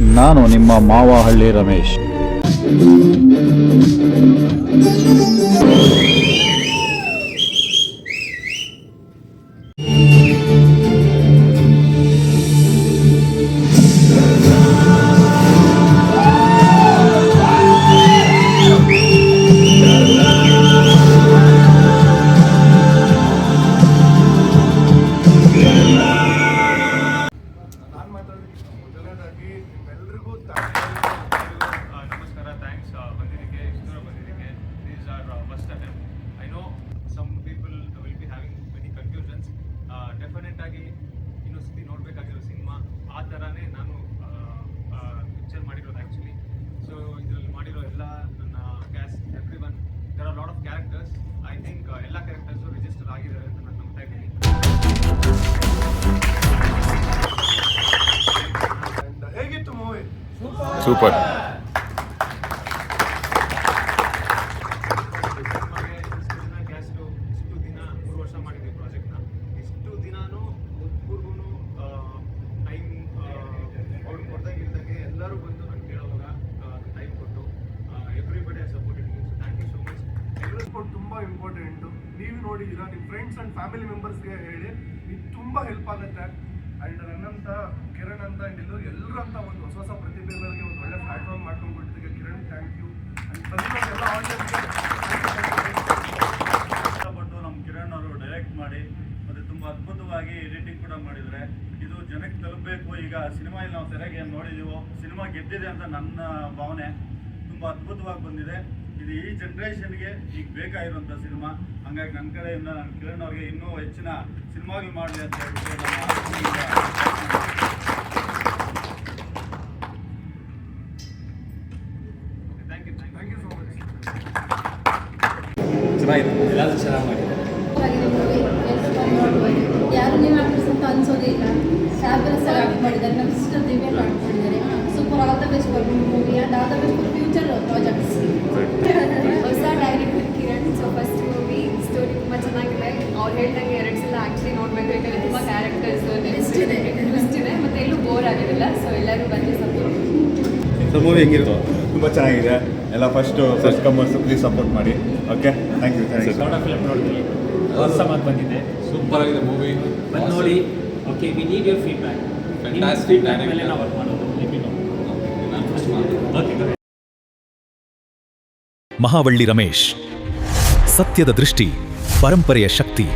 ನಾನು ನಿಮ್ಮ ಮಾವಹಳ್ಳಿ ರಮೇಶ್. ಮೊದಲನೇದಾಗಿ ನಿಮ್ಮೆಲ್ಲರಿಗೂ ನಮಸ್ಕಾರ. ಥ್ಯಾಂಕ್ಸ್ ಬಂದಿದ್ದಕ್ಕೆ, ಇಷ್ಟು ದೂರ ಬಂದಿದ್ದಕ್ಕೆ. These are first attempt. I know some people will be having many confusions. Definite ಆಗಿ ಇನ್ನೊಂದು ಸತಿ ನೋಡಬೇಕಾಗಿರೋ ಸಿನಿಮಾ ಆ ಥರನೇ ನಾನು ಪಿಕ್ಚರ್ ಮಾಡಿರೋದು ಆ್ಯಕ್ಚುಲಿ. ಸೊ ಇದರಲ್ಲಿ ಮಾಡಿರೋ ಎಲ್ಲ ನನ್ನ cast, every one, there are lot of characters. I think ಎಲ್ಲ ಕ್ಯಾರೆಕ್ಟರ್ಸು ರಿಜಿಸ್ಟರ್ ಆಗಿದ್ದಾರೆ ಅಂತ ನಾನು ನಂಬ್ತಾ ಇದ್ದೀನಿ. ಹೇಗಿತ್ತು ಮೂವಿ? ಸೂಪರ್. ಕ್ಯಾಸ್ಟು ಇಷ್ಟು ದಿನ 3 ವರ್ಷ ಮಾಡಿದ್ವಿ ಪ್ರಾಜೆಕ್ಟ್ನ. ಇಷ್ಟು ದಿನಾನು ಒಬ್ಬರಿಗೂ ಟೈಮ್ ಅವ್ರು ಕೊಡ್ದಂಗೆ ಇಲ್ದಂಗೆ ಎಲ್ಲರೂ ಬಂದು ನಾನು ಕೇಳೋವಾಗ ಟೈಮ್ ಕೊಟ್ಟು everybody supported me. So thank you so much. ಎಲ್ಲರೂ ಸಪೋರ್ಟ್ ತುಂಬ ಇಂಪಾರ್ಟೆಂಟು. ನೀವು ನೋಡಿದ್ದೀರಾ, ನಿಮ್ಮ ಫ್ರೆಂಡ್ಸ್ ಆ್ಯಂಡ್ ಫ್ಯಾಮಿಲಿ ಮೆಂಬರ್ಸ್ಗೆ ಹೇಳಿ, ಇದು ತುಂಬ ಹೆಲ್ಪ್ ಆಗುತ್ತೆ. ಆ್ಯಂಡ್ ನನ್ನಂತ ಕಿರಣ್ ಅಂತ ಆ್ಯಂಡ್ ಎಲ್ಲರಂತ ಒಂದು ಹೊಸ ಪ್ರತಿಭೆಗಳಿಗೆ ಒಂದು ಒಳ್ಳೆ ಪ್ಲಾಟ್ಫಾರ್ಮ್ ಮಾಡ್ಕೊಂಡು ಕೊಟ್ಟಿದ್ದಕ್ಕೆ ಕಿರಣ್ ಥ್ಯಾಂಕ್ ಯು. ಆ್ಯಂಡ್ ಬಂದಿರೋ ಎಲ್ಲ ಆಡಿಯನ್ಸ್ಗೆ ಇಷ್ಟಪಟ್ಟು ನಮ್ಮ ಕಿರಣ್ ಅವರು ಡೈರೆಕ್ಟ್ ಮಾಡಿ ಮತ್ತು ತುಂಬ ಅದ್ಭುತವಾಗಿ ಎಡಿಟಿಂಗ್ ಕೂಡ ಮಾಡಿದರೆ ಇದು ಜನಕ್ಕೆ ತಲುಪಬೇಕು. ಈಗ ಸಿನಿಮಾ ಇಲ್ಲಿ ನಾವು ಸರಿಯಾಗಿ ಏನು ನೋಡಿದ್ದೀವೋ, ಸಿನಿಮಾ ಗೆದ್ದಿದೆ ಅಂತ ನನ್ನ ಭಾವನೆ. ತುಂಬ ಅದ್ಭುತವಾಗಿ ಬಂದಿದೆ. ಇದು ಈ ಜನ್ರೇಷನ್ಗೆ ಈಗ ಬೇಕಾಗಿರುವಂಥ ಸಿನಿಮಾ. ಹಂಗಾಗಿ ನನ್ನ ಕಡೆಯಿಂದ ನಾನು ಕಿರಣ್ ಅವ್ರಿಗೆ ಇನ್ನೂ ಹೆಚ್ಚಿನ ಸಿನಿಮಾಗಳು ಮಾಡಲಿ ಅಂತ ಹೇಳ್ಬಿಟ್ಟು ಥ್ಯಾಂಕ್ ಯು ಸೋ ಮಚ್. ಚೆನ್ನಾಗಿದೆ, ಎಲ್ಲರೂ ಚೆನ್ನಾಗಿ ಮಾಡಿದ್ದಾರೆ. ಯಾರು ನೀವು ಆಕ್ಟರ್ಸ್ ಅಂತ ಅನ್ಸೋದೇ ಇಲ್ಲ. ಫ್ಯಾಬುಲಸ್ ಆಗಿ ಆಕ್ಟ್ ಮಾಡಿದ್ದಾರೆ. ನಮ್ಮ ಸಿಸ್ಟರ್ ದಿವ್ಯ ಆಕ್ಟ್ ಮಾಡಿದ್ದಾರೆ. Super. All the best for movie and all the best for future projects. ಹೊಸ director Kiran. So first movie story ತುಂಬ ಚೆನ್ನಾಗಿದೆ. ಅವ್ರು ಹೇಳ್ದಂಗೆ 2 ಸಲ ಆ್ಯಕ್ಚುಲಿ ನೋಡಬೇಕು. ಯಾಕಂದರೆ ತುಂಬ ಕ್ಯಾರೆಕ್ಟರ್ಸ್ ಟ್ವಿಸ್ಟ್ ಇದೆ ಮತ್ತು ಎಲ್ಲೂ ಬೋರ್ ಆಗೋದಿಲ್ಲ. ಸೊ ಎಲ್ಲರೂ ಬಂದು ಸೊ ಮೂವಿ ಹೆಂಗಿತ್ತು? ತುಂಬ ಚೆನ್ನಾಗಿದೆ. ಎಲ್ಲ ಫಸ್ಟ್ ಕಮರ್ಸ್ ಪ್ಲೀಸ್ ಸಪೋರ್ಟ್ ಮಾಡಿ. Okay, thank you. Kannada film ನೋಡ್ತೀವಿ, ಹೊಸ ಮಾತು ಬಂದಿದೆ, ಸೂಪರ್ ಆಗಿದೆ ಮೂವಿ. ಬಂದು ನೋಡಿ. Okay, we need your feedback. Feedback ಮೇಲೆ ನಾವು ವರ್ಕ್ ಮಾಡೋದು. ಓಕೆ. ಮಹಾವಳ್ಳಿ ರಮೇಶ್, ಸತ್ಯದ ದೃಷ್ಟಿ, ಪರಂಪರೆಯ ಶಕ್ತಿ.